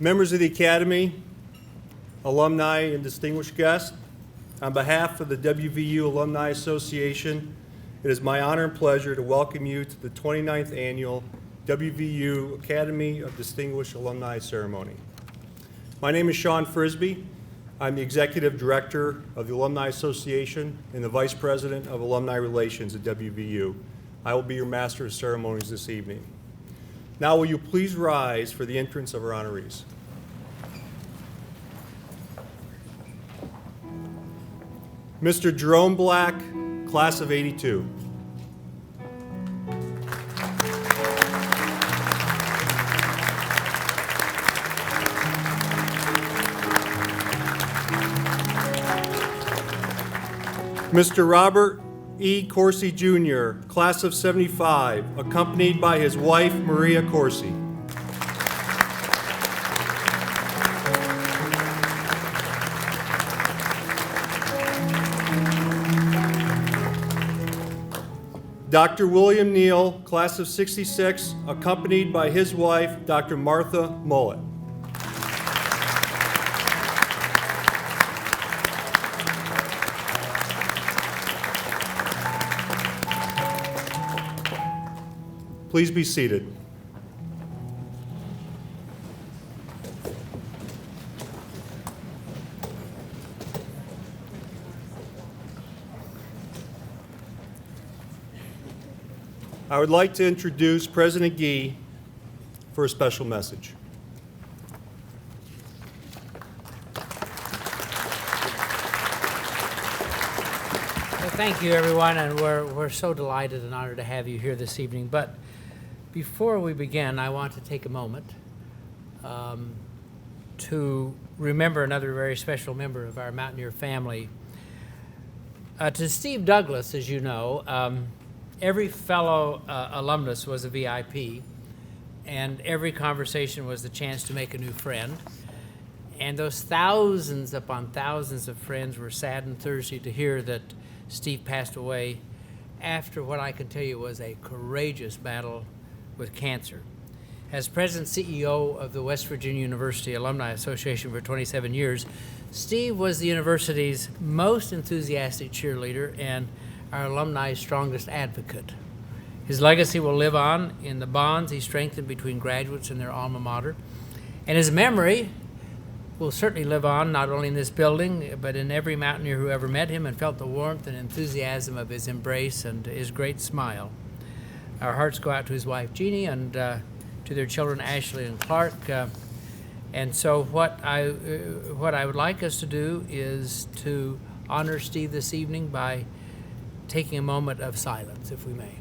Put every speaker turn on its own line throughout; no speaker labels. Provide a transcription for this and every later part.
Members of the Academy, alumni, and distinguished guests, on behalf of the WVU Alumni Association, it is my honor and pleasure to welcome you to the 29th Annual WVU Academy of Distinguished Alumni Ceremony. My name is Sean Frisbee. I'm the Executive Director of the Alumni Association and the Vice President of Alumni Relations at WVU. I will be your Master of Ceremonies this evening. Now will you please rise for the entrance of our honorees. Mr. Jerome Black, class of '82. Mr. Robert E. Corsi Jr., class of '75, accompanied by his wife, Maria Corsi. Dr. William Neal, class of '66, accompanied by his wife, Dr. Martha Mullet. Please be seated. I would like to introduce President Gee for a special message.
Well, thank you, everyone, and we're so delighted and honored to have you here this evening. But before we begin, I want to take a moment to remember another very special member of our Mountaineer family. To Steve Douglas, as you know, every fellow alumnus was a VIP, and every conversation was the chance to make a new friend. And those thousands upon thousands of friends were saddened Thursday to hear that Steve passed away after what I can tell you was a courageous battle with cancer. As President and CEO of the West Virginia University Alumni Association for 27 years, Steve was the university's most enthusiastic cheerleader and our alumni's strongest advocate. His legacy will live on in the bonds he strengthened between graduates and their alma mater. And his memory will certainly live on not only in this building, but in every Mountaineer who ever met him and felt the warmth and enthusiasm of his embrace and his great smile. Our hearts go out to his wife, Jeannie, and to their children, Ashley and Clark. And so what I would like us to do is to honor Steve this evening by taking a moment of silence, if we may.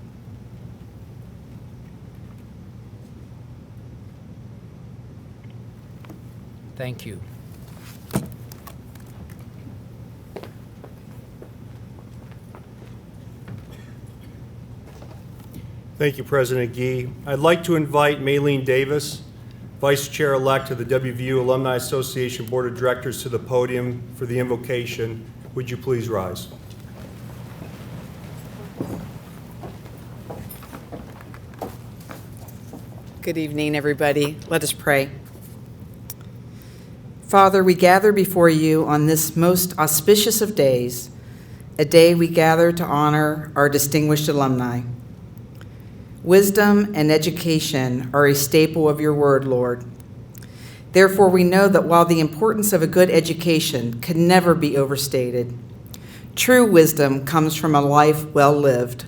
Thank you.
Thank you, President Gee. I'd like to invite Maylene Davis, Vice Chair-elect of the WVU Alumni Association Board of Directors, to the podium for the invocation. Would you please rise?
Good evening, everybody. Let us pray. Father, we gather before you on this most auspicious of days, a day we gather to honor our distinguished alumni. Wisdom and education are a staple of your word, Lord. Therefore, we know that while the importance of a good education can never be overstated, true wisdom comes from a life well lived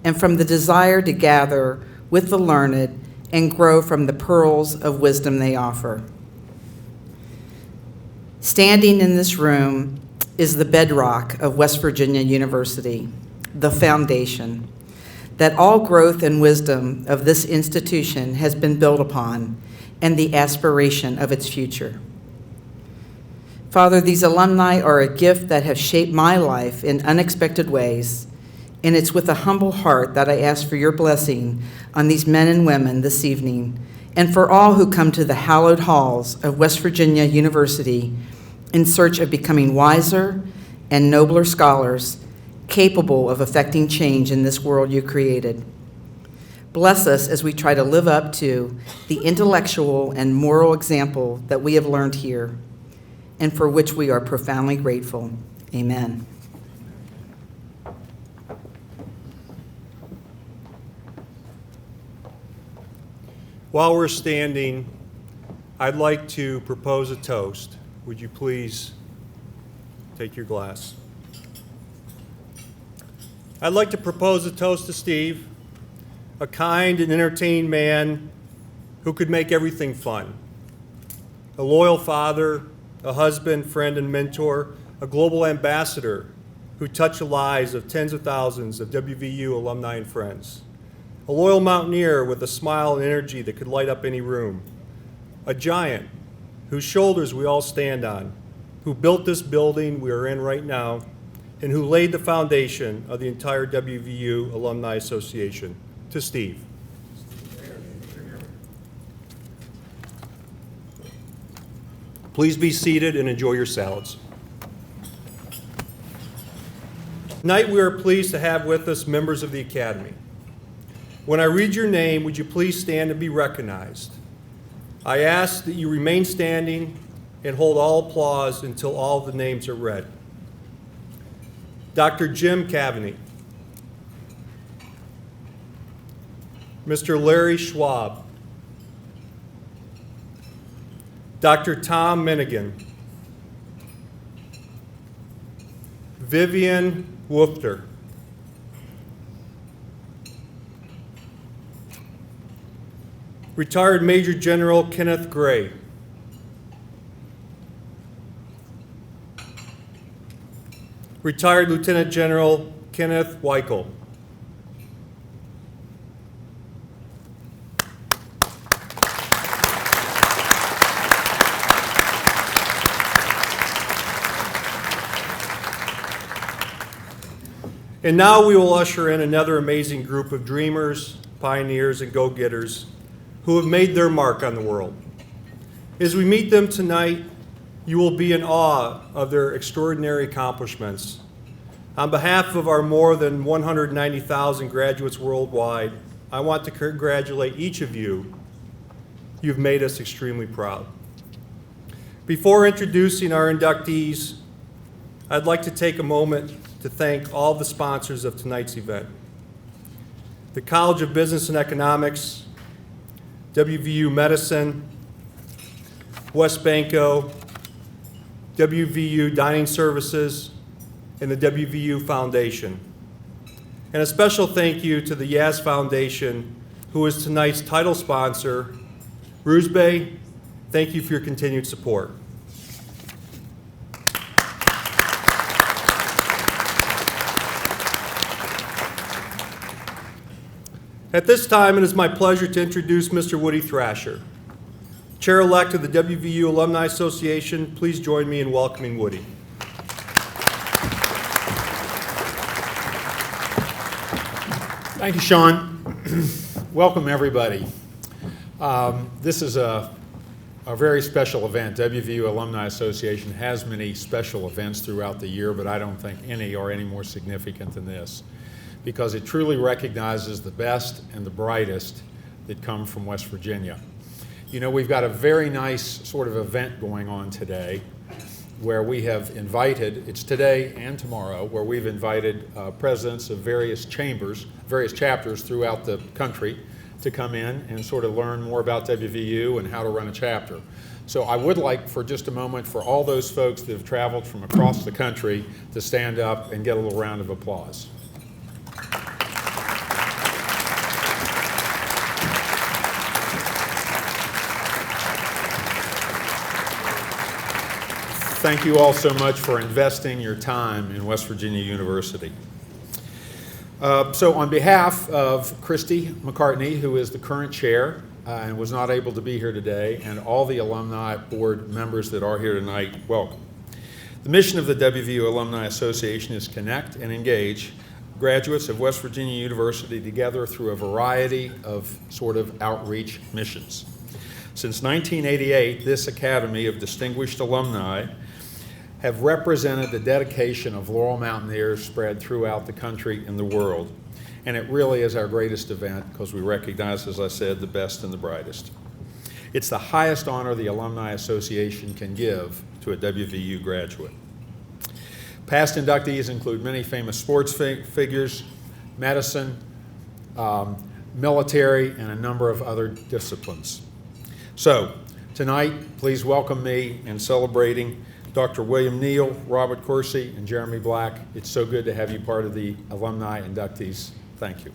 and from the desire to gather with the learned and grow from the pearls of wisdom they offer. Standing in this room is the bedrock of West Virginia University, the foundation that all growth and wisdom of this institution has been built upon, and the aspiration of its future. Father, these alumni are a gift that have shaped my life in unexpected ways, and it's with a humble heart that I ask for your blessing on these men and women this evening, and for all who come to the hallowed halls of West Virginia University in search of becoming wiser and nobler scholars capable of affecting change in this world you created. Bless us as we try to live up to the intellectual and moral example that we have learned here, and for which we are profoundly grateful. Amen.
While we're standing, I'd like to propose a toast. Would you please take your glass? I'd like to propose a toast to Steve, a kind and entertaining man who could make everything fun. A loyal father, a husband, friend, and mentor, a global ambassador who touched the lives of tens of thousands of WVU alumni and friends. A loyal mountaineer with a smile and energy that could light up any room. A giant whose shoulders we all stand on, who built this building we are in right now, and who laid the foundation of the entire WVU Alumni Association. To Steve. Please be seated and enjoy your salads. Tonight we are pleased to have with us members of the Academy. When I read your name, would you please stand and be recognized? I ask that you remain standing and hold all applause until all the names are read. Dr. Jim Cavaney. Mr. Larry Schwab. Dr. Tom Minigan. Vivian Woofter. Retired Major General Kenneth Gray. Retired Lieutenant General Kenneth Weichel. And now we will usher in another amazing group of dreamers, pioneers, and go-getters who have made their mark on the world. As we meet them tonight, you will be in awe of their extraordinary accomplishments. On behalf of our more than 190,000 graduates worldwide, I want to congratulate each of you. You've made us extremely proud. Before introducing our inductees, I'd like to take a moment to thank all the sponsors of tonight's event. The College of Business and Economics, WVU Medicine, West Banco, WVU Dining Services, and the WVU Foundation. And a special thank you to the Yaz Foundation, who is tonight's title sponsor. Rusbe, thank you for your continued support. At this time, it is my pleasure to introduce Mr. Woody Thrasher, Chair-elect of the WVU Alumni Association. Please join me in welcoming Woody.
Thank you, Sean. Welcome, everybody. This is a very special event. WVU Alumni Association has many special events throughout the year, but I don't think any are any more significant than this, because it truly recognizes the best and the brightest that come from West Virginia. You know, we've got a very nice sort of event going on today where we have invited, it's today and tomorrow, where we've invited presidents of various chambers, various chapters throughout the country to come in and sort of learn more about WVU and how to run a chapter. So I would like for just a moment for all those folks that have traveled from across the country to stand up and get a little round of applause. Thank you all so much for investing your time in West Virginia University. So on behalf of Christy McCartney, who is the current chair and was not able to be here today, and all the alumni board members that are here tonight, welcome. The mission of the WVU Alumni Association is connect and engage graduates of West Virginia University together through a variety of sort of outreach missions. Since 1988, this Academy of Distinguished Alumni have represented the dedication of Laurel Mountaineers spread throughout the country and the world. and it really is our greatest event because we recognize, as I said, the best and the brightest. It's the highest honor the Alumni Association can give to a WVU graduate. Past inductees include many famous sports figures, medicine, military, and a number of other disciplines. So, tonight, please welcome me in celebrating Dr. William Neal, Robert Corsi, and Jeremy Black. It's so good to have you part of the alumni inductees. Thank you.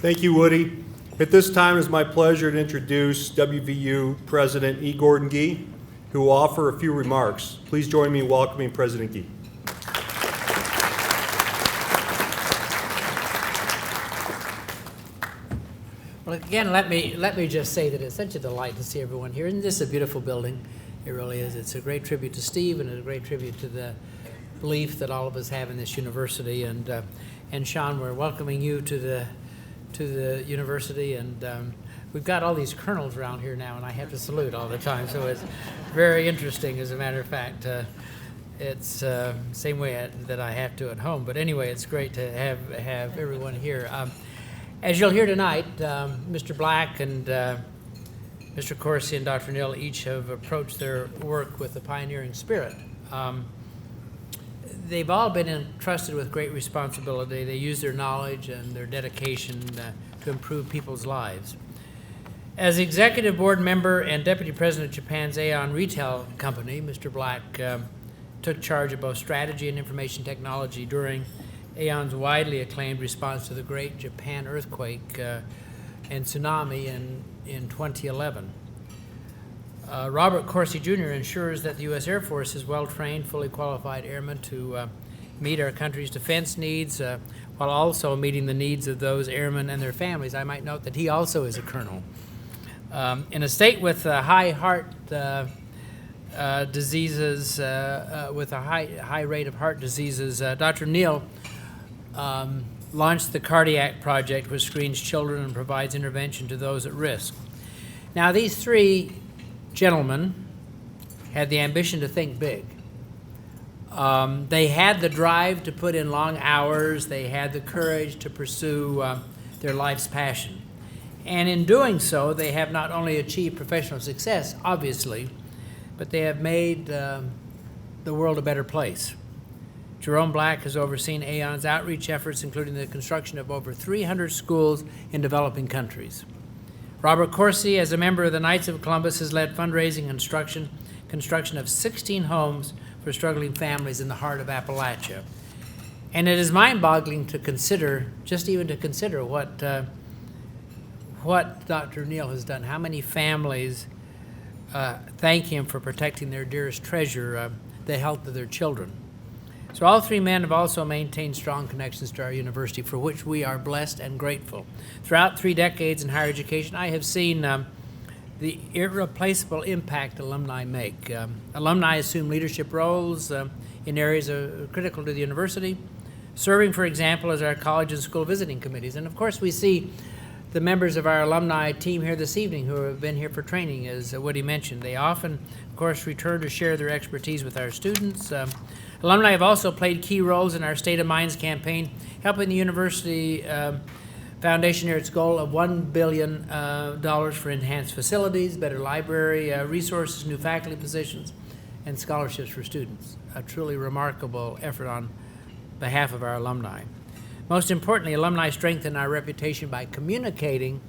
Thank you, Woody. At this time, it's my pleasure to introduce WVU President E. Gordon Gee, who will offer a few remarks. Please join me in welcoming President Gee.
Well, again, let me just say that it's such a delight to see everyone here. And this is a beautiful building. It really is. It's a great tribute to Steve and a great tribute to the belief that all of us have in this university. And Sean, we're welcoming you to the university. And we've got all these colonels around here now, and I have to salute all the time. So it's very interesting, as a matter of fact. It's same way that I have to at home. But anyway, it's great to have everyone here. As you'll hear tonight, Mr. Black and Mr. Corsi and Dr. Neal each have approached their work with a pioneering spirit. They've all been entrusted with great responsibility. They use their knowledge and their dedication to improve people's lives. As executive board member and deputy president of Japan's Aeon Retail Company, Mr. Black took charge of both strategy and information technology during Aeon's widely acclaimed response to the Great Japan earthquake and tsunami in 2011. Robert Corsi Jr. ensures that the U.S. Air Force is well-trained, fully qualified airmen to meet our country's defense needs while also meeting the needs of those airmen and their families. I might note that he also is a colonel. In a state with high heart diseases, with a high rate of heart diseases, Dr. Neal launched the Cardiac Project, which screens children and provides intervention to those at risk. Now, these three gentlemen had the ambition to think big. They had the drive to put in long hours. They had the courage to pursue their life's passion. And in doing so, they have not only achieved professional success, obviously, but they have made the world a better place. Jerome Black has overseen Aeon's outreach efforts, including the construction of over 300 schools in developing countries. Robert Corsi, as a member of the Knights of Columbus, has led fundraising and construction of 16 homes for struggling families in the heart of Appalachia. And it is mind-boggling to consider, just even to consider what Dr. Neal has done, how many families thank him for protecting their dearest treasure, the health of their children. So all three men have also maintained strong connections to our university, for which we are blessed and grateful. Throughout 3 decades in higher education, I have seen the irreplaceable impact alumni make. Alumni assume leadership roles in areas critical to the university, serving, for example, as our college and school visiting committees. And of course, we see the members of our alumni team here this evening who have been here for training, as Woody mentioned. They often, of course, return to share their expertise with our students. Alumni have also played key roles in our State of Minds campaign, helping the University Foundation near its goal of $1 billion for enhanced facilities, better library resources, new faculty positions, and scholarships for students. A truly remarkable effort on behalf of our alumni. Most importantly, alumni strengthen our reputation by communicating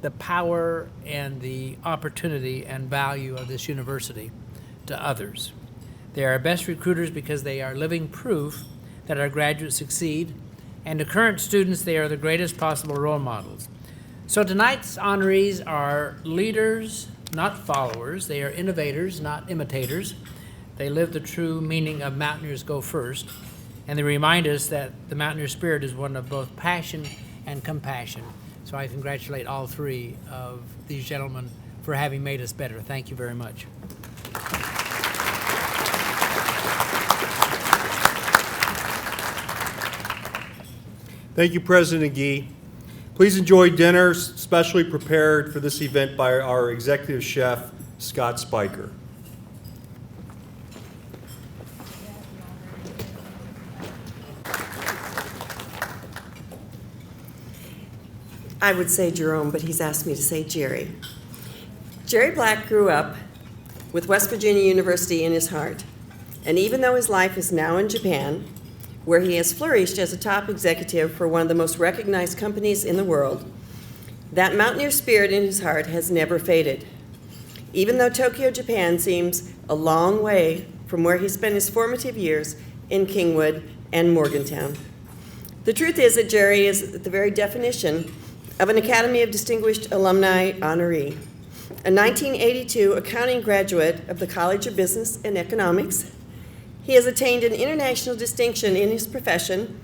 the power and the opportunity and value of this university to others. They are our best recruiters because they are living proof that our graduates succeed, and to current students, they are the greatest possible role models. So tonight's honorees are leaders, not followers. They are innovators, not imitators. They live the true meaning of Mountaineers Go First, and they remind us that the Mountaineer spirit is one of both passion and compassion. So I congratulate all three of these gentlemen for having made us better. Thank you very much.
Thank you, President Gee. Please enjoy dinner specially prepared for this event by our executive chef, Scott Spiker.
I would say Jerome, but he's asked me to say Jerry. Jerry Black grew up with West Virginia University in his heart. And even though his life is now in Japan, where he has flourished as a top executive for one of the most recognized companies in the world, that mountaineer spirit in his heart has never faded. Even though Tokyo, Japan seems a long way from where he spent his formative years in Kingwood and Morgantown. The truth is that Jerry is the very definition of an Academy of Distinguished Alumni honoree, a 1982 accounting graduate of the College of Business and Economics. He has attained an international distinction in his profession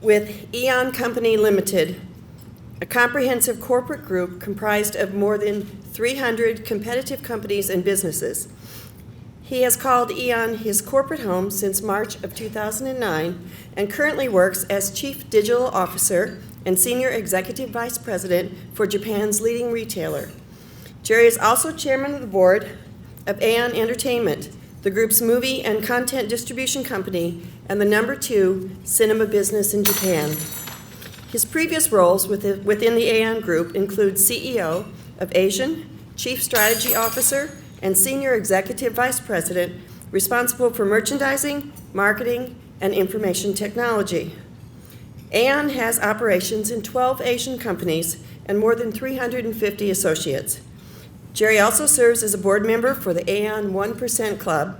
with Eon Company Limited, a comprehensive corporate group comprised of more than 300 competitive companies and businesses. He has called Eon his corporate home since March of 2009 and currently works as Chief Digital Officer and Senior Executive Vice President for Japan's leading retailer. Jerry is also Chairman of the Board of Aon Entertainment, the group's movie and content distribution company and the #2 cinema business in Japan. His previous roles within the Aon Group include CEO of Asian, Chief Strategy Officer, and Senior Executive Vice President, responsible for merchandising, marketing, and information technology. Aon has operations in 12 Asian companies and more than 350 associates. Jerry also serves as a board member for the Aon 1% Club,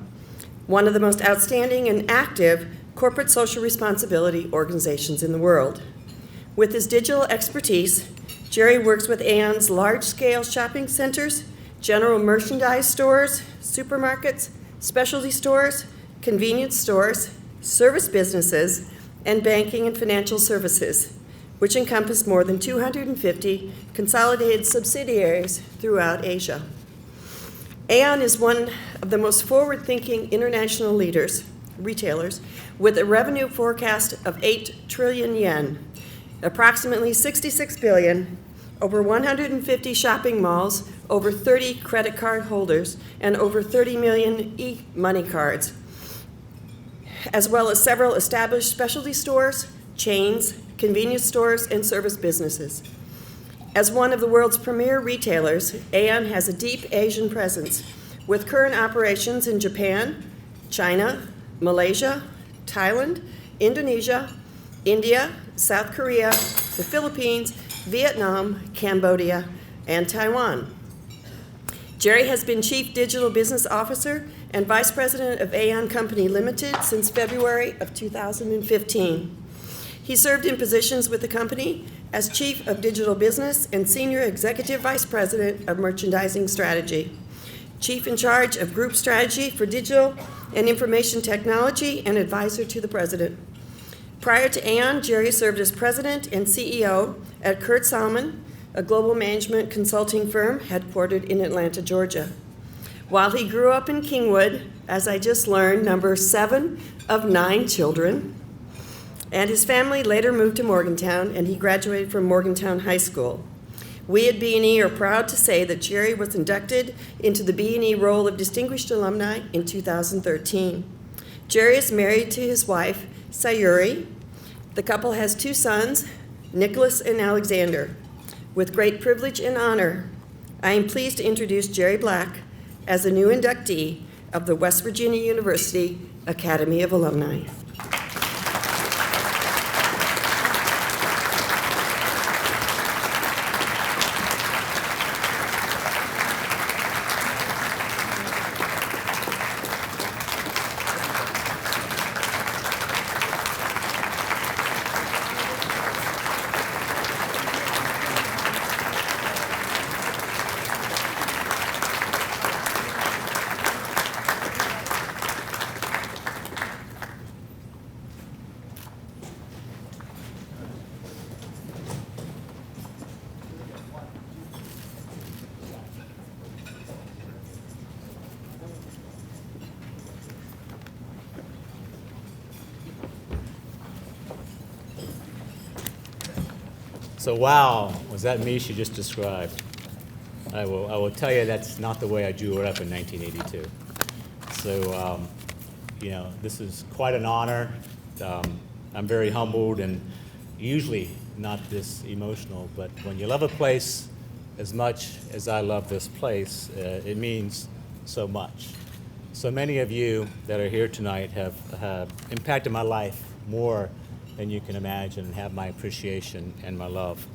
one of the most outstanding and active corporate social responsibility organizations in the world. With his digital expertise, Jerry works with Aon's large-scale shopping centers, general merchandise stores, supermarkets, specialty stores, convenience stores, service businesses, and banking and financial services, which encompass more than 250 consolidated subsidiaries throughout Asia. Aon is one of the most forward-thinking international retailers, with a revenue forecast of 8 trillion yen, approximately 66 billion, over 150 shopping malls, over 30 credit card holders, and over 30 million e-money cards, as well as several established specialty stores, chains, convenience stores, and service businesses. As one of the world's premier retailers, Aon has a deep Asian presence, with current operations in Japan, China, Malaysia, Thailand, Indonesia, India, South Korea, the Philippines, Vietnam, Cambodia, and Taiwan. Jerry has been Chief Digital Business Officer and Vice President of Aon Company Limited since February of 2015. He served in positions with the company as Chief of Digital Business and Senior Executive Vice President of Merchandising Strategy, Chief in charge of Group Strategy for Digital and Information Technology, and advisor to the President. Prior to Aon, Jerry served as President and CEO at Kurt Salmon, a global management consulting firm headquartered in Atlanta, Georgia. While he grew up in Kingwood, as I just learned, number 7 of 9 children, and his family later moved to Morgantown, and he graduated from Morgantown High School. We at B&E are proud to say that Jerry was inducted into the B&E Roll of Distinguished Alumni in 2013. Jerry is married to his wife, Sayuri. The couple has 2 sons, Nicholas and Alexander. With great privilege and honor, I am pleased to introduce Jerry Black as a new inductee of the West Virginia University Academy of Alumni.
So wow, was that me she just described? I will tell you that's not the way I grew up in 1982. So, you know, this is quite an honor. I'm very humbled, and usually not this emotional, but when you love a place as much as I love this place, it means so much. So many of you that are here tonight have impacted my life more than you can imagine and have my appreciation and my love.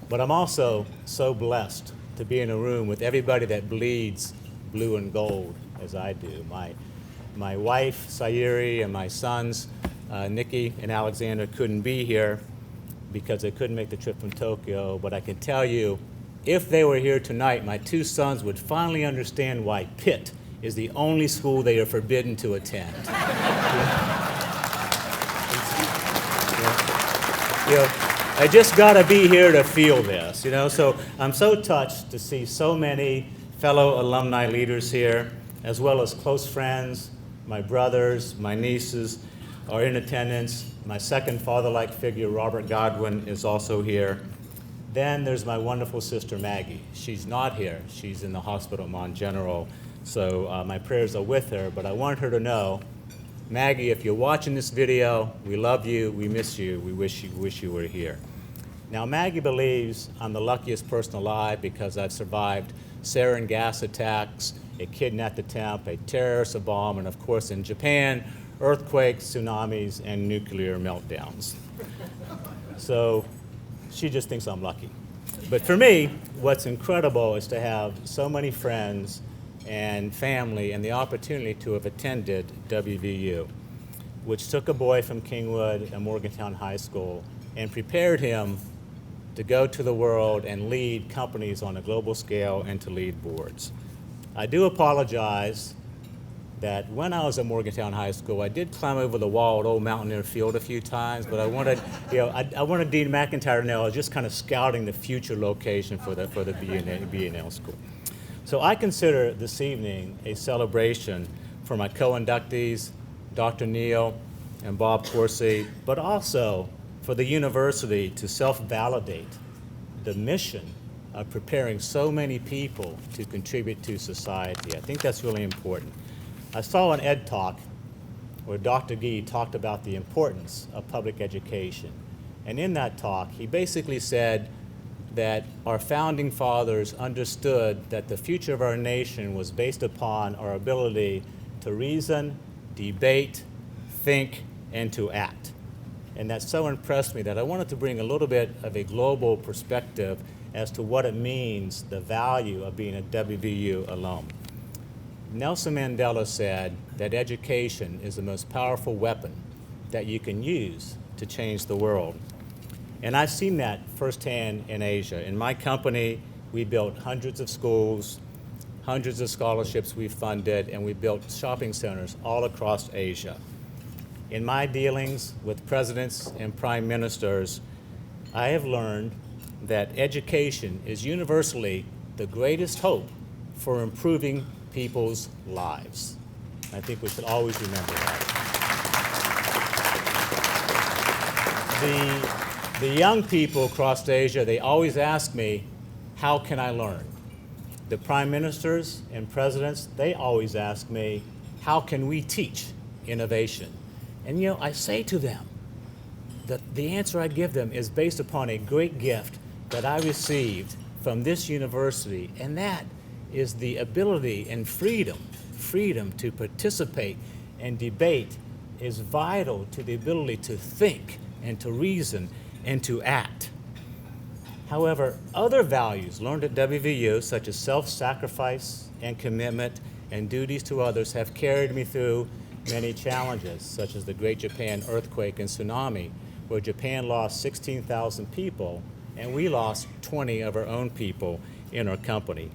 But I'm also so blessed to be in a room with everybody that bleeds blue and gold as I do. My wife, Sayuri, and my sons, Nikki and Alexander, couldn't be here because they couldn't make the trip from Tokyo, but I can tell you, if they were here tonight, my two sons would finally understand why Pitt is the only school they are forbidden to attend. I just gotta be here to feel this, so I'm so touched to see so many fellow alumni leaders here, as well as close friends, my brothers, my nieces are in attendance. My second father-like figure, Robert Godwin, is also here. Then there's my wonderful sister, Maggie. She's not here. She's in the hospital at Mount General, so my prayers are with her, but I want her to know, Maggie, if you're watching this video, we love you, we miss you, we wish you were here. Now, Maggie believes I'm the luckiest person alive because I've survived sarin gas attacks, a kidnapped attempt, a terrorist bomb, and of course in Japan, earthquakes, tsunamis, and nuclear meltdowns. So she just thinks I'm lucky. But for me, what's incredible is to have so many friends and family and the opportunity to have attended WVU, which took a boy from Kingwood and Morgantown High School and prepared him to go to the world and lead companies on a global scale and to lead boards. I do apologize that when I was at Morgantown High School, I did climb over the wall at Old Mountaineer Field a few times, but I wanted, I wanted Dean McIntyre to know I was just kind of scouting the future location for the B&L school. So I consider this evening a celebration for my co-inductees, Dr. Neal and Bob Corsi, but also for the university to self-validate the mission of preparing so many people to contribute to society. I think that's really important. I saw an ED talk where Dr. Gee talked about the importance of public education. And in that talk, he basically said that our founding fathers understood that the future of our nation was based upon our ability to reason, debate, think, and to act. And that so impressed me that I wanted to bring a little bit of a global perspective as to what it means, the value of being a WVU alum. Nelson Mandela said that education is the most powerful weapon that you can use to change the world. And I've seen that firsthand in Asia. In my company, we built hundreds of schools, hundreds of scholarships we funded, and we built shopping centers all across Asia. In my dealings with presidents and prime ministers, I have learned that education is universally the greatest hope for improving people's lives. I think we should always remember that. The young people across Asia, they always ask me, how can I learn? The prime ministers and presidents, they always ask me, how can we teach innovation? And I say to them that the answer I give them is based upon a great gift that I received from this university, and that is the ability and freedom to participate and debate is vital to the ability to think and to reason and to act. However, other values learned at WVU, such as self-sacrifice and commitment and duties to others, have carried me through many challenges, such as the Great Japan earthquake and tsunami, where Japan lost 16,000 people and we lost 20 of our own people in our company.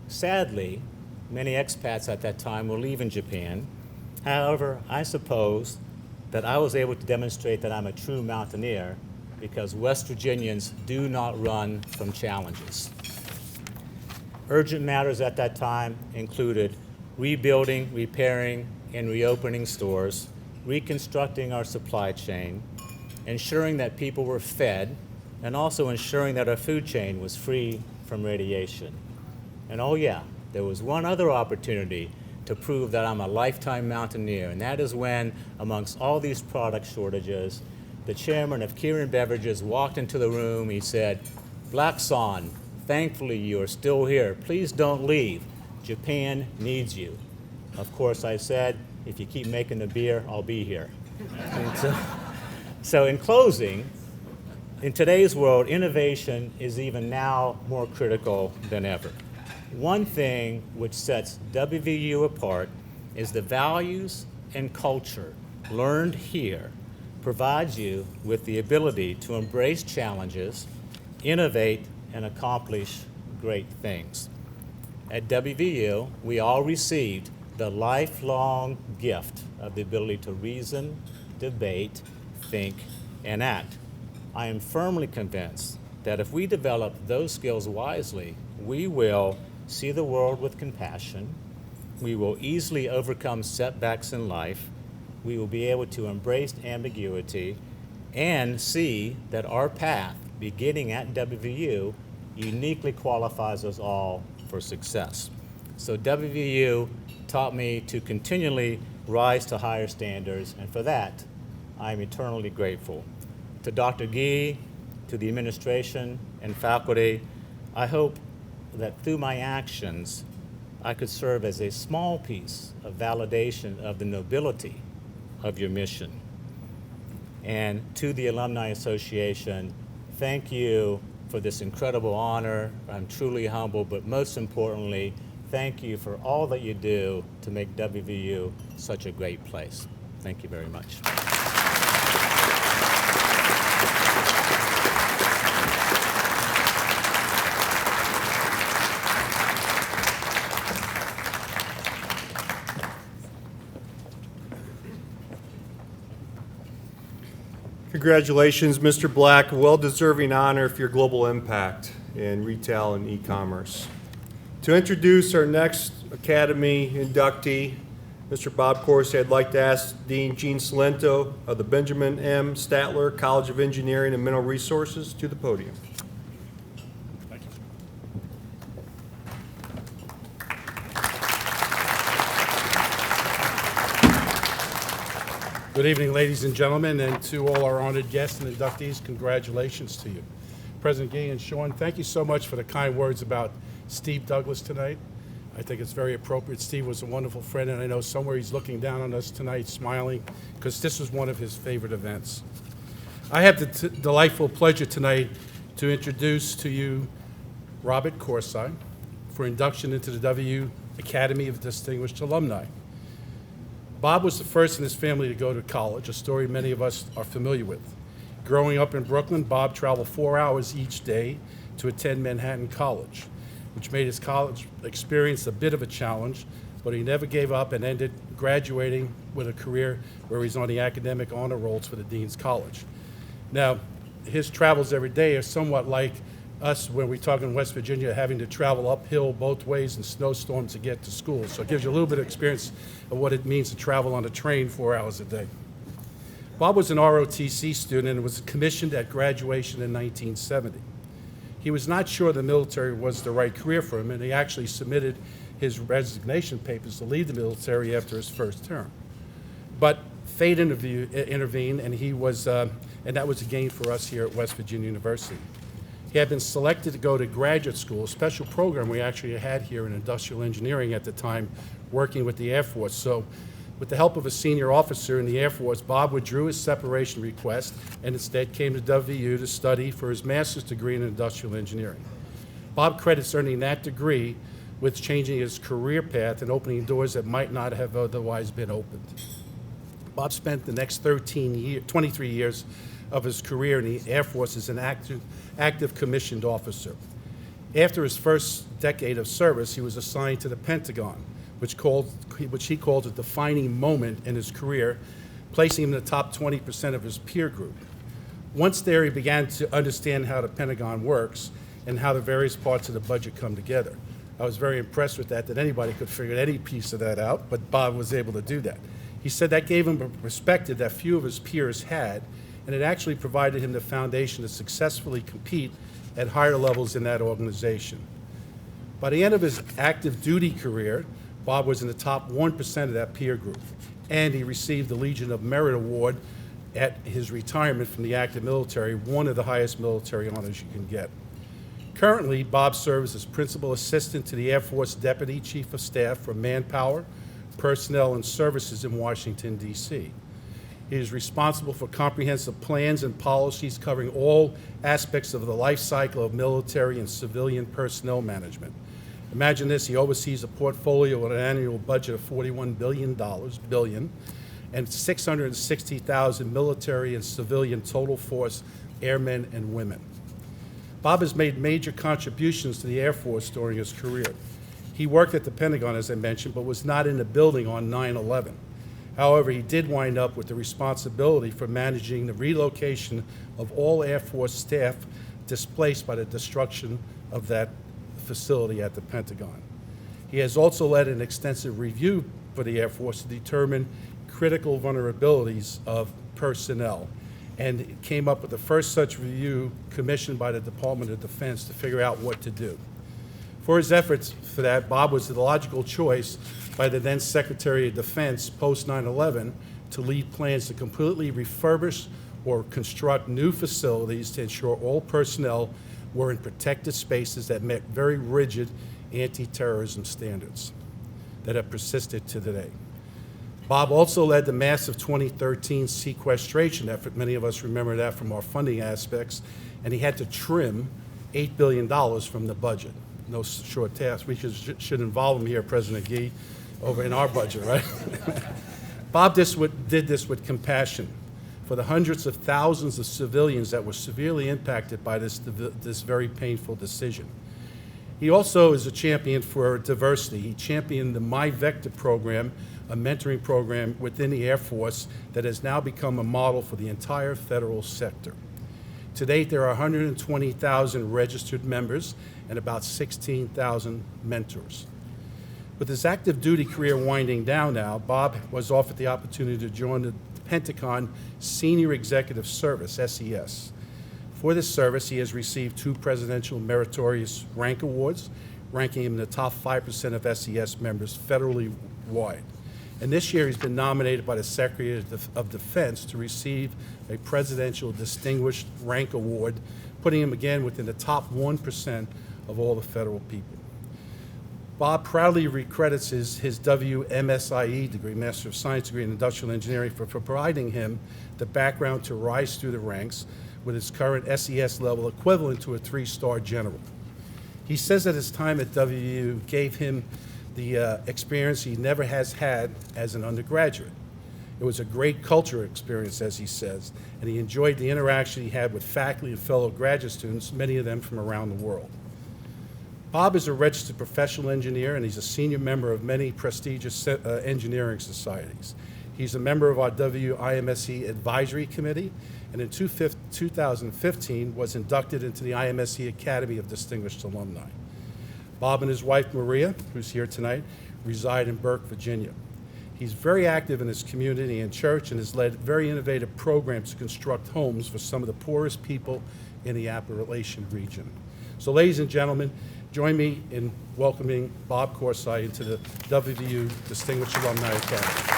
Sadly, many expats at that time were leaving Japan. However, I suppose that I was able to demonstrate that I'm a true mountaineer because West Virginians do not run from challenges. Urgent matters at that time included rebuilding, repairing, and reopening stores, reconstructing our supply chain, ensuring that people were fed, and also ensuring that our food chain was free from radiation. And oh yeah, there was one other opportunity to prove that I'm a lifetime mountaineer, and that is when, amongst all these product shortages, the chairman of Kirin Beverages walked into the room. He said, "Black Son, thankfully you are still here. Please don't leave. Japan needs you." Of course, I said, "If you keep making the beer, I'll be here." And so in closing, in today's world, innovation is even now more critical than ever. One thing which sets WVU apart is the values and culture learned here provides you with the ability to embrace challenges, innovate, and accomplish great things. At WVU, we all received the lifelong gift of the ability to reason, debate, think, and act. I am firmly convinced that if we develop those skills wisely, we will see the world with compassion, we will easily overcome setbacks in life, we will be able to embrace ambiguity, and see that our path, beginning at WVU, uniquely qualifies us all for success. So WVU taught me to continually rise to higher standards, and for that, I'm eternally grateful. To Dr. Gee, to the administration and faculty, I hope that through my actions, I could serve as a small piece of validation of the nobility of your mission. And to the Alumni Association, thank you for this incredible honor. I'm truly humble, but most importantly, thank you for all that you do to make WVU such a great place. Thank you very much.
Congratulations, Mr. Black. A well-deserving honor for your global impact in retail and e-commerce. To introduce our next Academy inductee, Mr. Bob Corsi, I'd like to ask Dean Gene Salento of the Benjamin M. Statler College of Engineering and Mineral Resources to the podium.
Good evening, ladies and gentlemen, and to all our honored guests and inductees, congratulations to you. President Gee and Sean, thank you so much for the kind words about Steve Douglas tonight. I think it's very appropriate. Steve was a wonderful friend, and I know somewhere he's looking down on us tonight, smiling, because this was one of his favorite events. I have the delightful pleasure tonight to introduce to you Robert Corsi for induction into the WVU Academy of Distinguished Alumni. Bob was the first in his family to go to college, a story many of us are familiar with. Growing up in Brooklyn, Bob traveled 4 hours each day to attend Manhattan College, which made his college experience a bit of a challenge, but he never gave up and ended graduating with a career where he's on the academic honor rolls for the Dean's College. Now, his travels every day are somewhat like us when we talk in West Virginia, having to travel uphill both ways in snowstorms to get to school. So it gives you a little bit of experience of what it means to travel on a train 4 hours a day. Bob was an ROTC student and was commissioned at graduation in 1970. He was not sure the military was the right career for him, and he actually submitted his resignation papers to leave the military after his first term. But fate intervened, and and that was a gain for us here at West Virginia University. He had been selected to go to graduate school, a special program we actually had here in industrial engineering at the time, working with the Air Force. So with the help of a senior officer in the Air Force, Bob withdrew his separation request and instead came to WVU to study for his master's degree in industrial engineering. Bob credits earning that degree with changing his career path and opening doors that might not have otherwise been opened. Bob spent the next 23 years of his career in the Air Force as an active commissioned officer. After his first decade of service, he was assigned to the Pentagon, which he called a defining moment in his career, placing him in the top 20% of his peer group. Once there, he began to understand how the Pentagon works and how the various parts of the budget come together. I was very impressed with that anybody could figure any piece of that out, but Bob was able to do that. He said that gave him a perspective that few of his peers had, and it actually provided him the foundation to successfully compete at higher levels in that organization. By the end of his active duty career, Bob was in the top 1% of that peer group, and he received the Legion of Merit Award at his retirement from the active military, one of the highest military honors you can get. Currently, Bob serves as Principal Assistant to the Air Force Deputy Chief of Staff for Manpower, Personnel, and Services in Washington, D.C. He is responsible for comprehensive plans and policies covering all aspects of the life cycle of military and civilian personnel management. Imagine this, he oversees a portfolio with an annual budget of $41 billion, and 660,000 military and civilian total force airmen and women. Bob has made major contributions to the Air Force during his career. He worked at the Pentagon, as I mentioned, but was not in the building on 9/11. However, he did wind up with the responsibility for managing the relocation of all Air Force staff displaced by the destruction of that facility at the Pentagon. He has also led an extensive review for the Air Force to determine critical vulnerabilities of personnel, and came up with the first such review commissioned by the Department of Defense to figure out what to do. For his efforts for that, Bob was the logical choice by the then Secretary of Defense post 9/11 to lead plans to completely refurbish or construct new facilities to ensure all personnel were in protected spaces that met very rigid anti-terrorism standards that have persisted to today. Bob also led the massive 2013 sequestration effort. Many of us remember that from our funding aspects, and he had to trim $8 billion from the budget. No short task. We should involve him here, President Gee, over in our budget, right? Bob did this with compassion for the hundreds of thousands of civilians that were severely impacted by this very painful decision. He also is a champion for diversity. He championed the My Vector program, a mentoring program within the Air Force that has now become a model for the entire federal sector. To date, there are 120,000 registered members and about 16,000 mentors. With his active duty career winding down now, Bob was offered the opportunity to join the Pentagon Senior Executive Service, SES. For this service, he has received 2 Presidential Meritorious Rank Awards, ranking him in the top 5% of SES members federally wide. And this year, he's been nominated by the Secretary of Defense to receive a Presidential Distinguished Rank Award, putting him again within the top 1% of all the federal people. Bob proudly recredits his WMSIE degree, Master of Science degree in Industrial Engineering, for providing him the background to rise through the ranks with his current SES level equivalent to a 3-star general. He says that his time at WVU gave him the experience he never has had as an undergraduate. It was a great culture experience, as he says, and he enjoyed the interaction he had with faculty and fellow graduate students, many of them from around the world. Bob is a registered professional engineer, and he's a senior member of many prestigious engineering societies. He's a member of our WIMSE Advisory Committee, and in 2015 was inducted into the IMSE Academy of Distinguished Alumni. Bob and his wife, Maria, who's here tonight, reside in Burke, Virginia. He's very active in his community and church and has led very innovative programs to construct homes for some of the poorest people in the Appalachian region. So, ladies and gentlemen, join me in welcoming Bob Corsai into the WVU Distinguished Alumni Academy.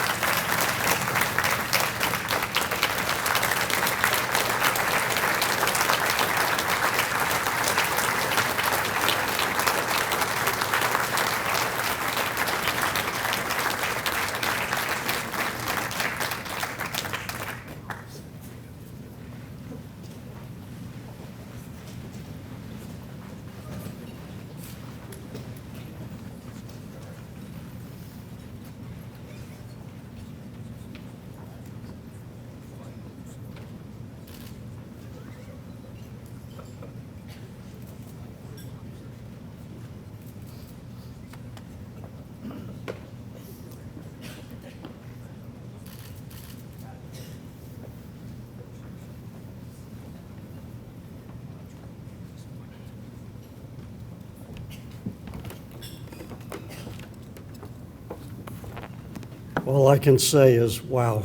All I can say is, wow.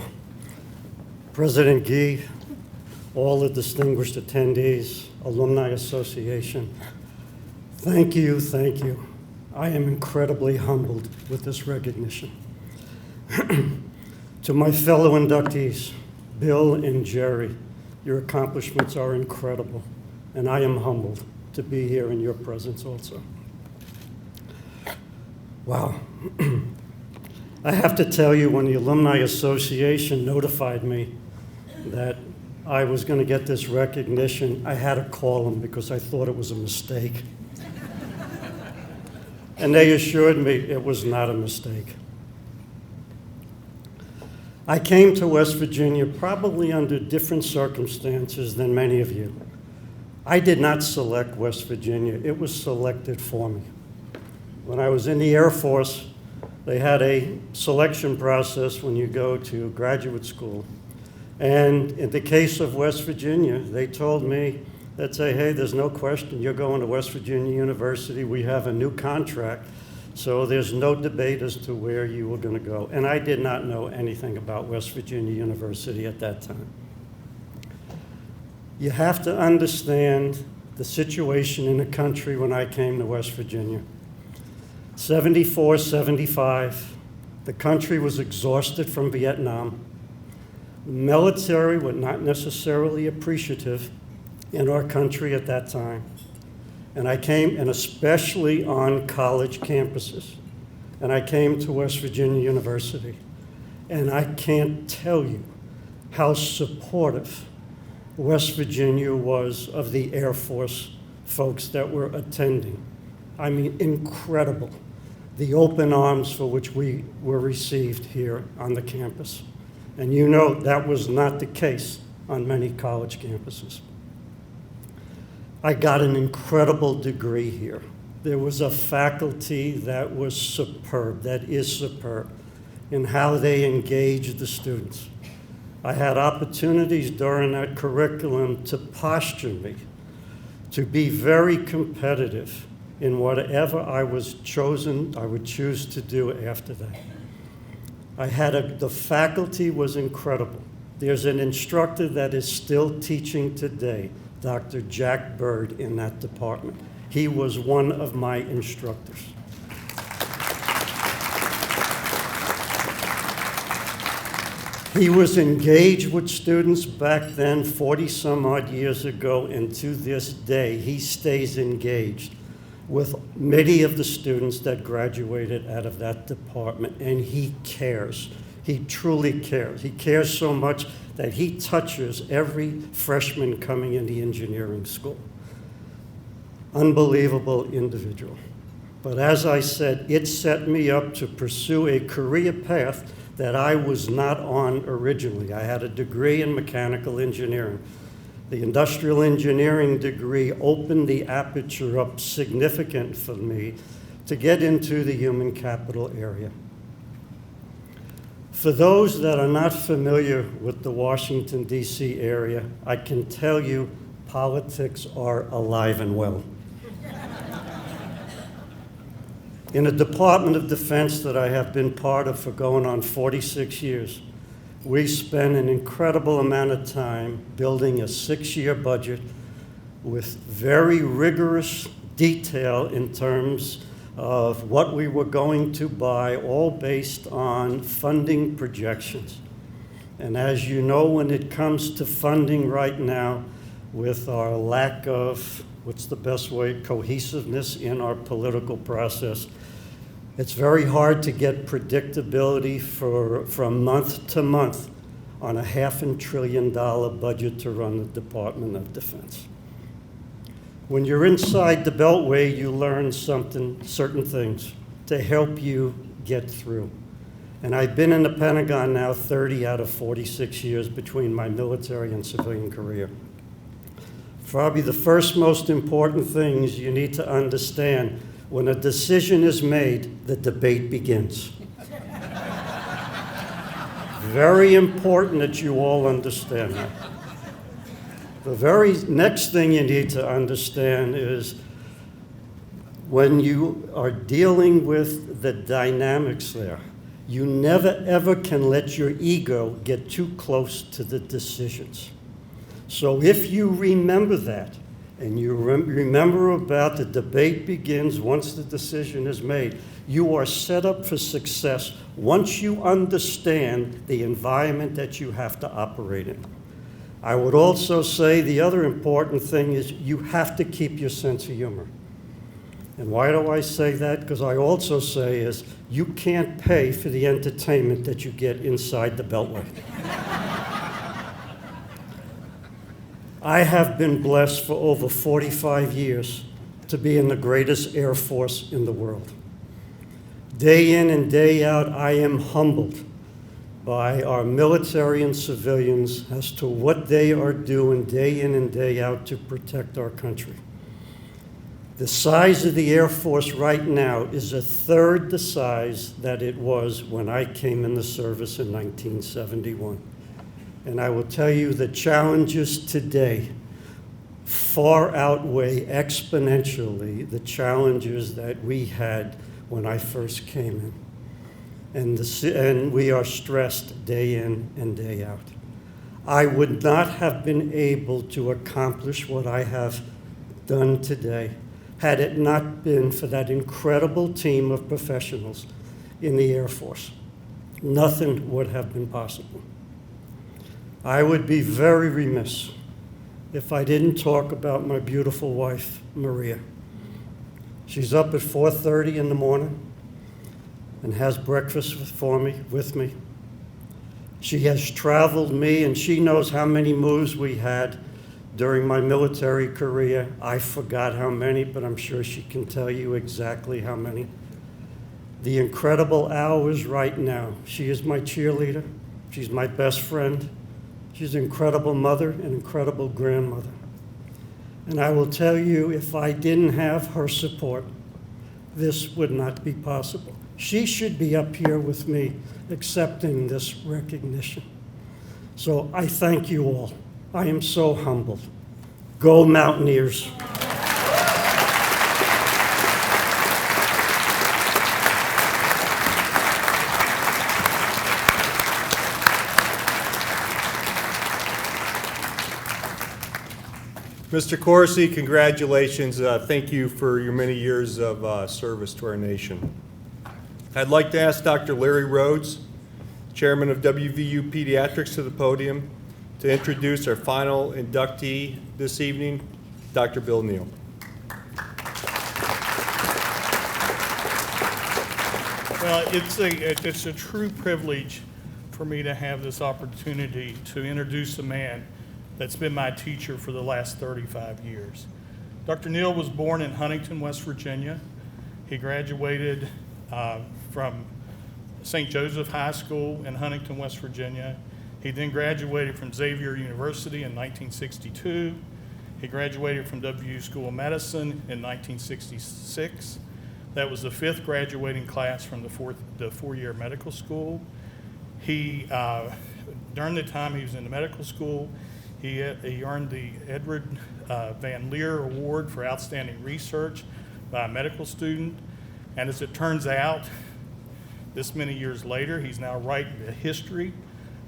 President Gee, all the distinguished attendees, Alumni Association, thank you, thank you. I am incredibly humbled with this recognition. To my fellow inductees, Bill and Jerry, your accomplishments are incredible, and I am humbled to be here in your presence also. Wow. I have to tell you, when the Alumni Association notified me that I was going to get this recognition, I had to call them because I thought it was a mistake. And they assured me it was not a mistake. I came to West Virginia probably under different circumstances than many of you. I did not select West Virginia. It was selected for me. When I was in the Air Force, they had a selection process when you go to graduate school. And in the case of West Virginia, they told me, they'd say, hey, there's no question, you're going to West Virginia University. We have a new contract, so there's no debate as to where you were going to go. And I did not know anything about West Virginia University at that time. You have to understand the situation in the country when I came to West Virginia. 74, 75, the country was exhausted from Vietnam. The military were not necessarily appreciative in our country at that time. And I came, and especially on college campuses, and I came to West Virginia University. And I can't tell you how supportive West Virginia was of the Air Force folks that were attending. I mean, incredible, the open arms for which we were received here on the campus. And you know that was not the case on many college campuses. I got an incredible degree here. There was a faculty that was superb, that is superb, in how they engaged the students. I had opportunities during that curriculum to posture me, to be very competitive in whatever I was chosen, I would choose to do after that. The faculty was incredible. There's an instructor that is still teaching today, Dr. Jack Bird, in that department. He was one of my instructors. He was engaged with students back then, 40-some-odd years ago, and to this day, he stays engaged with many of the students that graduated out of that department, and he cares. He truly cares. He cares so much that he touches every freshman coming into engineering school. Unbelievable individual. But as I said, it set me up to pursue a career path that I was not on originally. I had a degree in mechanical engineering. The industrial engineering degree opened the aperture up significant for me to get into the human capital area. For those that are not familiar with the Washington, D.C. area, I can tell you politics are alive and well. In the Department of Defense that I have been part of for going on 46 years, we spend an incredible amount of time building a 6-year budget with very rigorous detail in terms of what we were going to buy, all based on funding projections. And as you know, when it comes to funding right now, with our lack of, what's the best way, cohesiveness in our political process, it's very hard to get predictability from month to month on a $500 billion budget to run the Department of Defense. When you're inside the Beltway, you learn certain things to help you get through. And I've been in the Pentagon now 30 out of 46 years between my military and civilian career. Probably the first most important things you need to understand: when a decision is made, the debate begins. Very important that you all understand that. The very next thing you need to understand is when you are dealing with the dynamics there, you never ever can let your ego get too close to the decisions. So if you remember that, and you remember about the debate begins once the decision is made. You are set up for success once you understand the environment that you have to operate in. I would also say the other important thing is you have to keep your sense of humor. And why do I say that? Because I also say is you can't pay for the entertainment that you get inside the Beltway. I have been blessed for over 45 years to be in the greatest Air Force in the world. Day in and day out, I am humbled by our military and civilians as to what they are doing day in and day out to protect our country. The size of the Air Force right now is a third the size that it was when I came in the service in 1971. And I will tell you the challenges today far outweigh exponentially the challenges that we had when I first came in. And we are stressed day in and day out. I would not have been able to accomplish what I have done today had it not been for that incredible team of professionals in the Air Force. Nothing would have been possible. I would be very remiss if I didn't talk about my beautiful wife, Maria. She's up at 4:30 in the morning and has breakfast with me. She has traveled me, and she knows how many moves we had during my military career. I forgot how many, but I'm sure she can tell you exactly how many. The incredible hours right now. She is my cheerleader. She's my best friend. She's an incredible mother, an incredible grandmother. And I will tell you, if I didn't have her support, this would not be possible. She should be up here with me accepting this recognition. So I thank you all. I am so humbled. Go Mountaineers.
Mr. Corsi, congratulations. Thank you for your many years of service to our nation. I'd like to ask Dr. Larry Rhodes, Chairman of WVU Pediatrics, to the podium to introduce our final inductee this evening, Dr. Bill Neal.
Well, it's a true privilege for me to have this opportunity to introduce a man that's been my teacher for the last 35 years. Dr. Neal was born in Huntington, West Virginia. He graduated from St. Joseph High School in Huntington, West Virginia. He then graduated from Xavier University in 1962. He graduated from WVU School of Medicine in 1966. That was the 5th graduating class from the four-year medical school. He, during the time he was in the medical school, he earned the Edward Van Leer Award for Outstanding Research by a medical student. And as it turns out, this many years later, he's now writing the history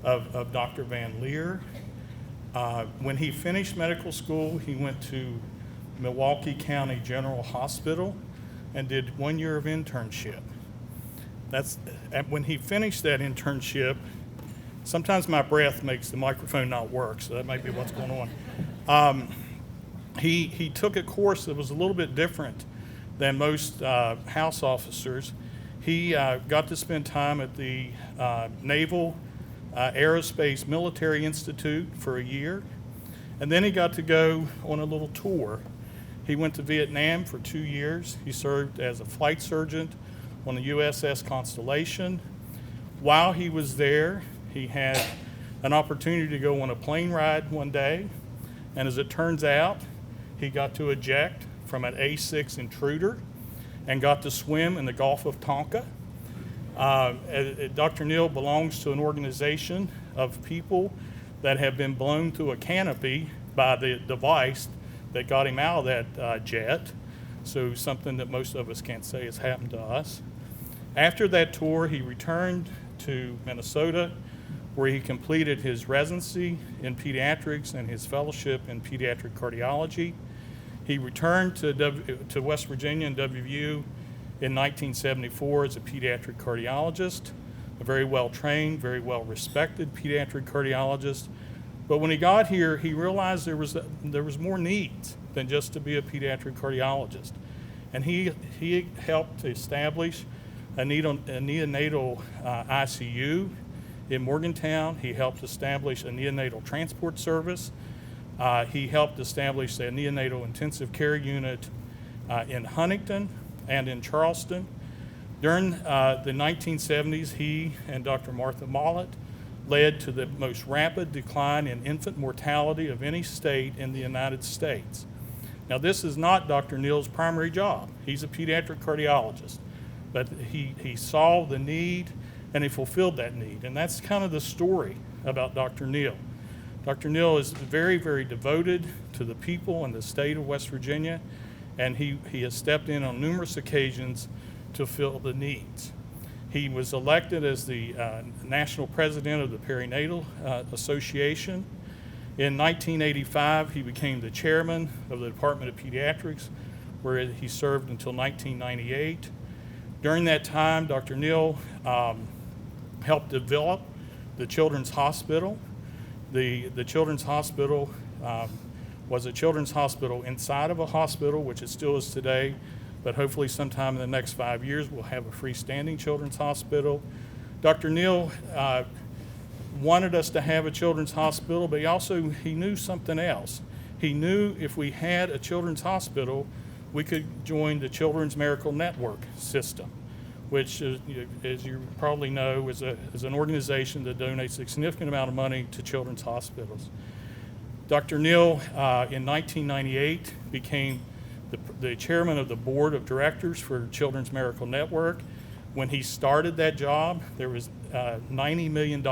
of Dr. Van Leer. When he finished medical school, he went to Milwaukee County General Hospital and did 1 year of internship. When he finished that internship, sometimes my breath makes the microphone not work, so that might be what's going on. He took a course that was a little bit different than most house officers. He got to spend time at the Naval Aerospace Military Institute for a year, and then he got to go on a little tour. He went to Vietnam for 2 years. He served as a flight surgeon on the USS Constellation. While he was there, he had an opportunity to go on a plane ride one day, and as it turns out, he got to eject from an A-6 Intruder and got to swim in the Gulf of Tonkin. Dr. Neal belongs to an organization of people that have been blown through a canopy by the device that got him out of that jet, so something that most of us can't say has happened to us. After that tour, he returned to Minnesota, where he completed his residency in pediatrics and his fellowship in pediatric cardiology. He returned to West Virginia and WVU in 1974 as a pediatric cardiologist, a very well-trained, very well-respected pediatric cardiologist. But when he got here, he realized there was more needs than just to be a pediatric cardiologist. And he helped establish a neonatal ICU in Morgantown. He helped establish a neonatal transport service. He helped establish a neonatal intensive care unit in Huntington and in Charleston. During the 1970s, he and Dr. Martha Mollett led to the most rapid decline in infant mortality of any state in the United States. Now, this is not Dr. Neal's primary job. He's a pediatric cardiologist, but he saw the need and he fulfilled that need. And that's kind of the story about Dr. Neal. Dr. Neal is very, very devoted to the people and the state of West Virginia, and he has stepped in on numerous occasions to fill the needs. He was elected as the national president of the Perinatal Association. In 1985, he became the chairman of the Department of Pediatrics, where he served until 1998. During that time, Dr. Neal helped develop the Children's Hospital. The Children's Hospital was a children's hospital inside of a hospital, which it still is today, but hopefully sometime in the next 5 years we'll have a freestanding children's hospital. Dr. Neal wanted us to have a children's hospital, but he knew something else. He knew if we had a children's hospital, we could join the Children's Miracle Network system, which, as you probably know, is an organization that donates a significant amount of money to children's hospitals. Dr. Neal, in 1998, became the chairman of the board of directors for Children's Miracle Network. When he started that job, there was $90 million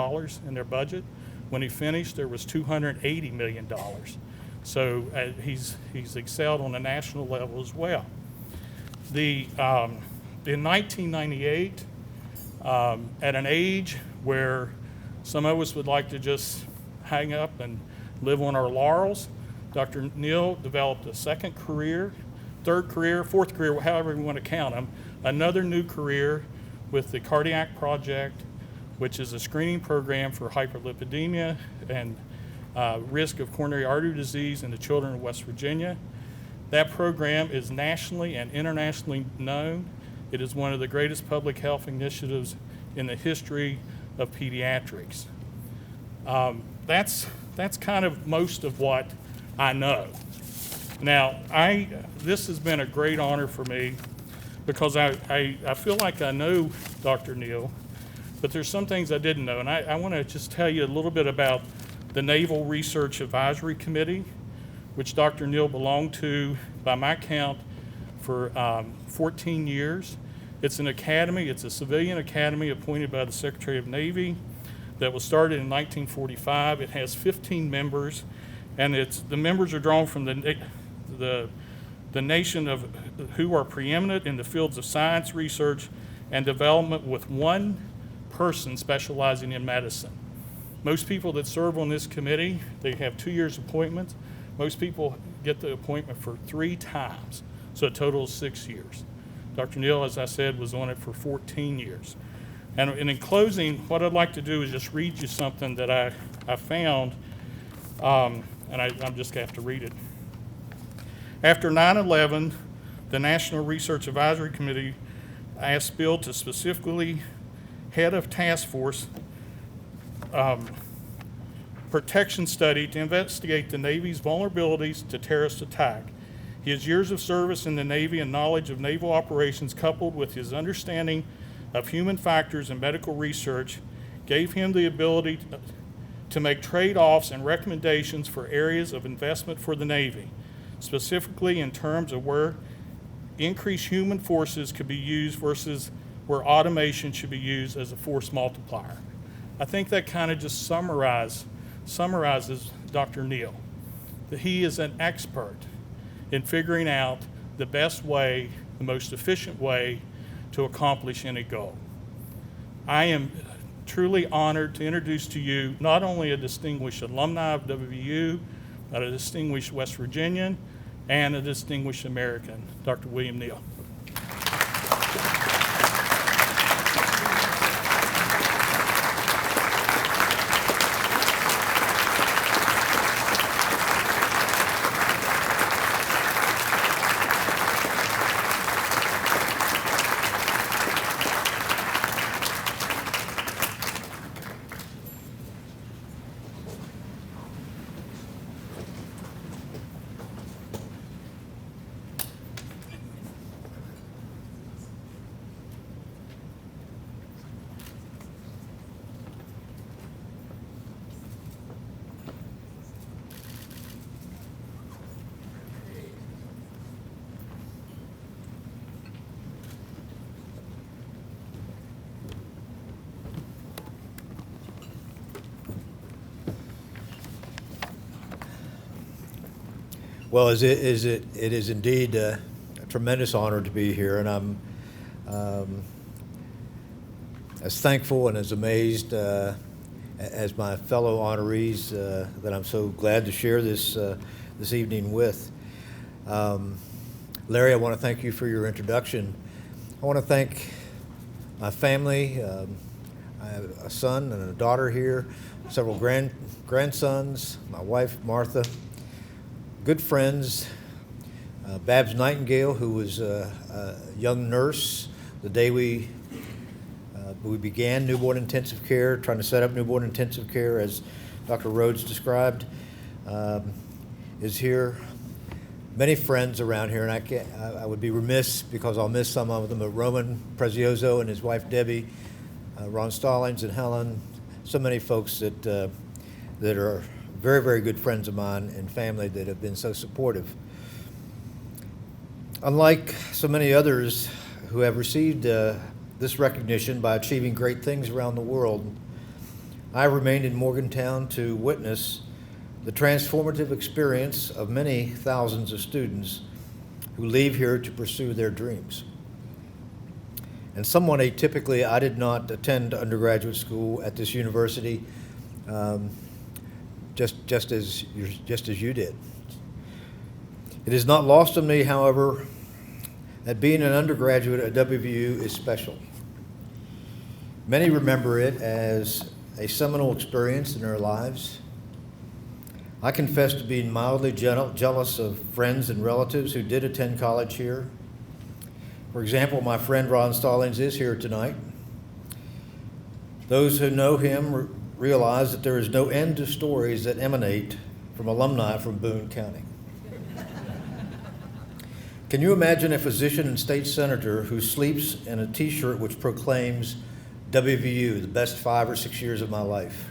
in their budget. When he finished, there was $280 million. So he's excelled on a national level as well. In 1998, at an age where some of us would like to just hang up and live on our laurels, Dr. Neal developed a second career, third career, fourth career, however we want to count them, another new career with the Cardiac Project, which is a screening program for hyperlipidemia and risk of coronary artery disease in the children of West Virginia. That program is nationally and internationally known. It is one of the greatest public health initiatives in the history of pediatrics. That's kind of most of what I know. Now, this has been a great honor for me because I feel like I know Dr. Neal, but there's some things I didn't know. And I want to just tell you a little bit about the Naval Research Advisory Committee, which Dr. Neal belonged to, by my count, for 14 years. It's an academy, it's a civilian academy appointed by the Secretary of Navy that was started in 1945. It has 15 members, and the members are drawn from the nation of who are preeminent in the fields of science, research, and development, with one person specializing in medicine. Most people that serve on this committee, they have 2 years appointments. Most people get the appointment for 3 times, so a total of 6 years. Dr. Neal, as I said, was on it for 14 years. And in closing, what I'd like to do is just read you something that I found, and I'm just going to have to read it. After 9/11, the National Research Advisory Committee asked Bill to specifically head of task force protection study to investigate the Navy's vulnerabilities to terrorist attack. His years of service in the Navy and knowledge of naval operations, coupled with his understanding of human factors and medical research, gave him the ability to make trade-offs and recommendations for areas of investment for the Navy, specifically in terms of where increased human forces could be used versus where automation should be used as a force multiplier. I think that kind of just summarizes Dr. Neal, that he is an expert in figuring out the best way, the most efficient way to accomplish any goal. I am truly honored to introduce to you not only a distinguished alumni of WVU, but a distinguished West Virginian and a distinguished American, Dr. William Neal.
Well, it is indeed a tremendous honor to be here, and I'm as thankful and as amazed as my fellow honorees that I'm so glad to share this evening with. Larry, I want to thank you for your introduction. I want to thank my family. I have a son and a daughter here, several grandsons, my wife, Martha, good friends, Babs Nightingale, who was a young nurse the day we began newborn intensive care, trying to set up newborn intensive care, as Dr. Rhodes described, is here. Many friends around here, and I would be remiss because I'll miss some of them, but Roman Prezioso and his wife Debbie, Ron Stallings and Helen, so many folks that are very, very good friends of mine and family that have been so supportive. Unlike so many others who have received this recognition by achieving great things around the world, I remained in Morgantown to witness the transformative experience of many thousands of students who leave here to pursue their dreams. And somewhat atypically, I did not attend undergraduate school at this university, just as you did. It is not lost on me, however, that being an undergraduate at WVU is special. Many remember it as a seminal experience in their lives. I confess to being mildly jealous of friends and relatives who did attend college here. For example, my friend Ron Stallings is here tonight. Those who know him realize that there is no end to stories that emanate from alumni from Boone County. Can you imagine a physician and state senator who sleeps in a t-shirt which proclaims WVU, the best 5 or 6 years of my life?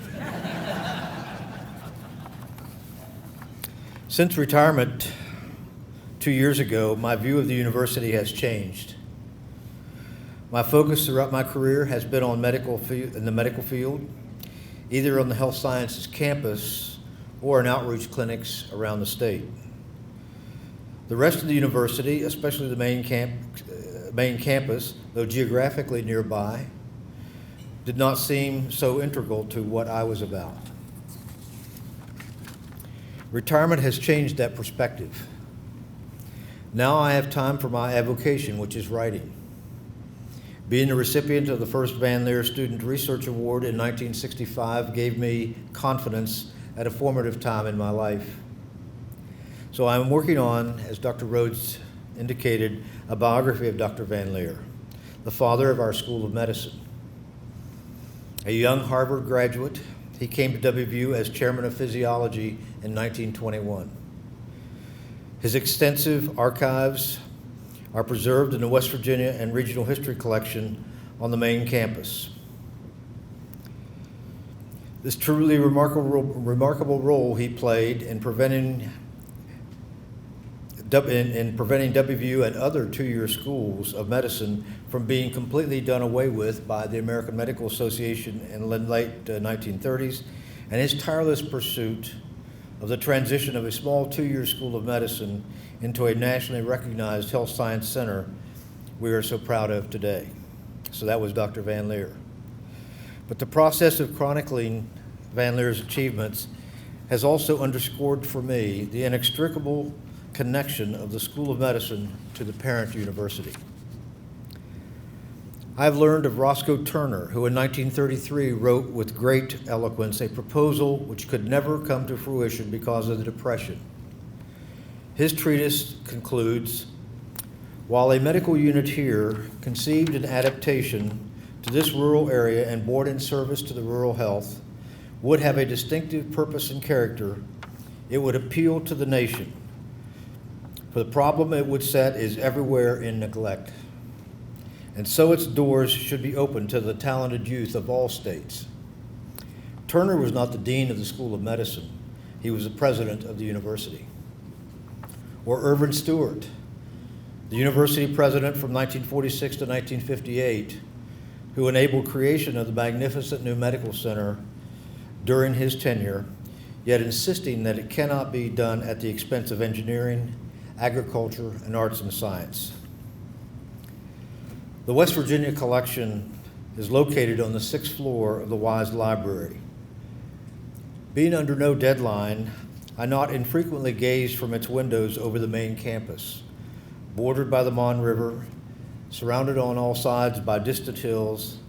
Since retirement 2 years ago, my view of the university has changed. My focus throughout my career has been on in the medical field, either on the health sciences campus or in outreach clinics around the state. The rest of the university, especially the main campus, though geographically nearby, did not seem so integral to what I was about. Retirement has changed that perspective. Now I have time for my avocation, which is writing. Being the recipient of the first Van Leer Student Research Award in 1965 gave me confidence at a formative time in my life. So I'm working on, as Dr. Rhodes indicated, a biography of Dr. Van Leer, the father of our School of Medicine. A young Harvard graduate, he came to WVU as chairman of physiology in 1921. His extensive archives are preserved in the West Virginia and Regional History Collection on the main campus. This truly remarkable role he played in preventing WVU and other two-year schools of medicine from being completely done away with by the American Medical Association in the late 1930s, and his tireless pursuit of the transition of a small two-year school of medicine into a nationally recognized health science center we are so proud of today. So that was Dr. Van Leer. But the process of chronicling Van Leer's achievements has also underscored for me the inextricable connection of the School of Medicine to the parent university. I've learned of Roscoe Turner, who in 1933 wrote with great eloquence a proposal which could never come to fruition because of the Depression. His treatise concludes, while a medical unit here, conceived in adaptation to this rural area and brought in service to the rural health, would have a distinctive purpose and character, it would appeal to the nation. For the problem it would set is everywhere in neglect. And so its doors should be open to the talented youth of all states. Turner was not the dean of the School of Medicine. He was the president of the university. Or Irvin Stewart, the university president from 1946 to 1958, who enabled creation of the magnificent new medical center during his tenure, yet insisting that it cannot be done at the expense of engineering, agriculture, and arts and science. The West Virginia collection is located on the 6th floor of the Wise Library. Being under no deadline, I not infrequently gazed from its windows over the main campus, bordered by the Mon River, surrounded on all sides by distant hills,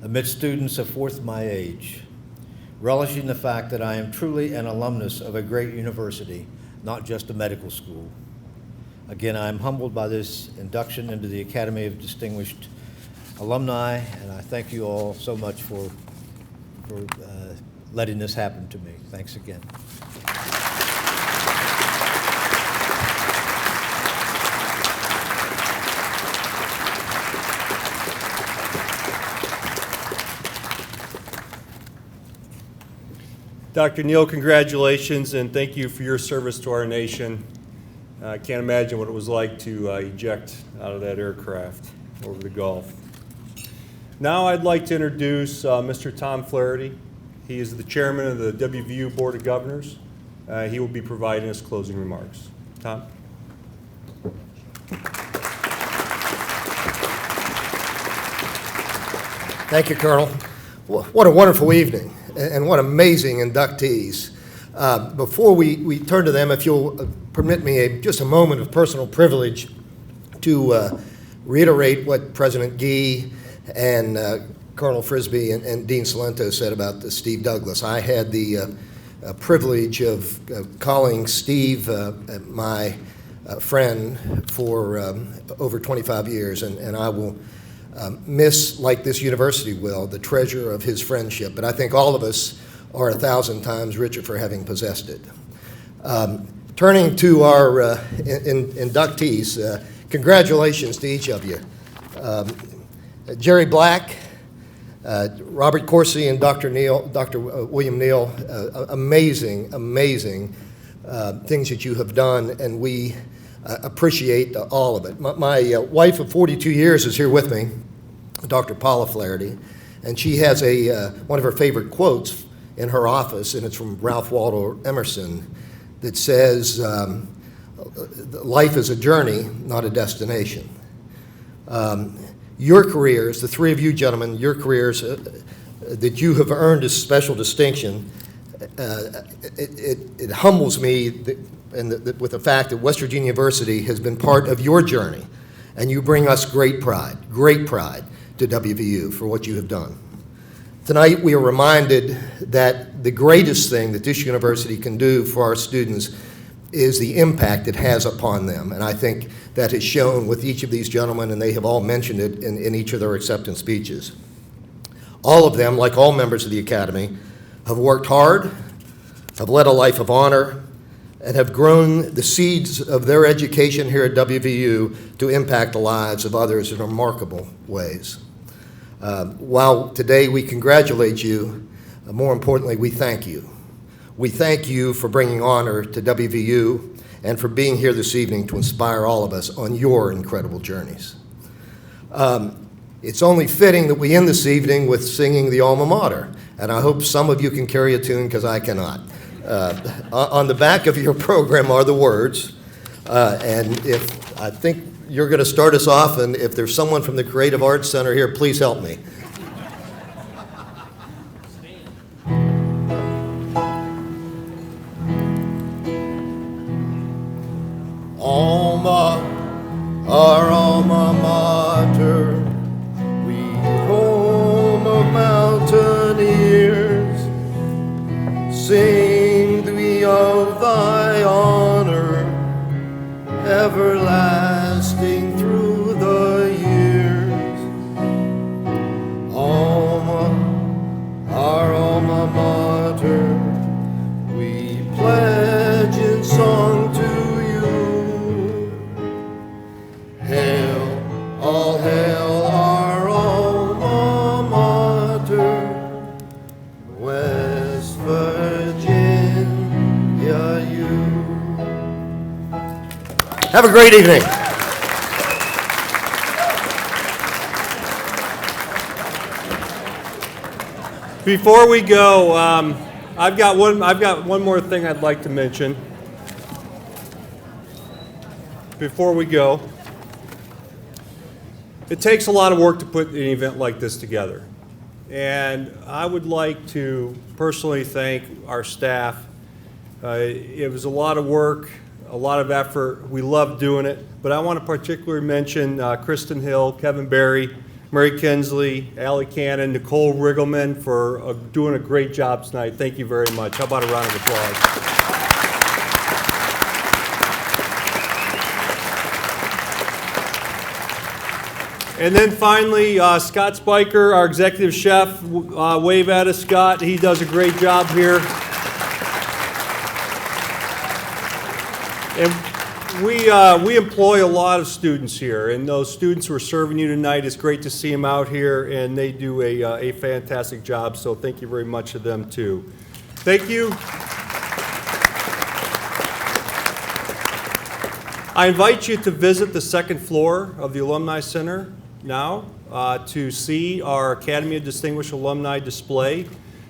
amid students of fourth my age, relishing the fact that I am truly an alumnus of a great university, not just a medical school. Again, I am humbled by this induction into the Academy of Distinguished Alumni, and I thank you all so much for letting this happen to me. Thanks again.
Dr. Neal, congratulations, and thank you for your service to our nation. I can't imagine what it was like to eject out of that aircraft over the Gulf. Now I'd like to introduce Mr. Tom Flaherty. He is the chairman of the WVU Board of Governors. He will be providing us closing remarks. Tom?
Thank you, Colonel. What a wonderful evening, and what amazing inductees. Before we turn to them, if you'll permit me just a moment of personal privilege to reiterate what President Gee and Colonel Frisbee and Dean Salento said about Steve Douglas. I had the privilege of calling Steve my friend for over 25 years, and I will miss, like this university will, the treasure of his friendship. But I think all of us are 1,000 times richer for having possessed it. Turning to our inductees, congratulations to each of you. Jerry Black, Robert Corsi, and Dr. William Neal, amazing things that you have done, and we appreciate all of it. My wife of 42 years is here with me, Dr. Paula Flaherty, and she has one of her favorite quotes in her office, and it's from Ralph Waldo Emerson, that says, life is a journey, not a destination. Your careers, the three of you gentlemen, your careers that you have earned a special distinction, it humbles me with the fact that West Virginia University has been part of your journey, and you bring us great pride to WVU for what you have done. Tonight, we are reminded that the greatest thing that this university can do for our students is the impact it has upon them. And I think that is shown with each of these gentlemen, and they have all mentioned it in each of their acceptance speeches. All of them, like all members of the Academy, have worked hard, have led a life of honor, and have grown the seeds of their education here at WVU to impact the lives of others in remarkable ways. While today we congratulate you, more importantly, we thank you. We thank you for bringing honor to WVU and for being here this evening to inspire all of us on your incredible journeys. It's only fitting that we end this evening with singing the alma mater, and I hope some of you can carry a tune because I cannot. On the back of your program are the words, and if I think you're going to start us off, and if there's someone from the Creative Arts Center here, please help me. Alma, our alma mater, we home of mountaineers, sing we of thy honor, everlasting through the years. Alma, our alma mater, we pledge in song to you. Hail, all hail our alma mater, West Virginia you. Have a great evening.
Before we go, I've got one more thing I'd like to mention. Before we go, it takes a lot of work to put an event like this together. And I would like to personally thank our staff. It was a lot of work, a lot of effort. We love doing it. But I want to particularly mention Kristen Hill, Kevin Berry, Mary Kinsley, Allie Cannon, Nicole Riggleman for doing a great job tonight. Thank you very much. How about a round of applause? And then finally, Scott Spiker, our executive chef. Wave at us, Scott. He does a great job here. And we employ a lot of students here, and those students who are serving you tonight, it's great to see them out here, and they do a fantastic job, so thank you very much to them, too. Thank you. I invite you to visit the second floor of the Alumni Center now to see our Academy of Distinguished Alumni display.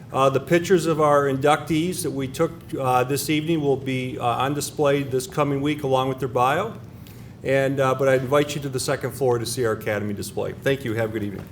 The pictures of our inductees that we took this evening will be on display this coming week along with their bio. But I invite you to the second floor to see our Academy display. Thank you. Have a good evening.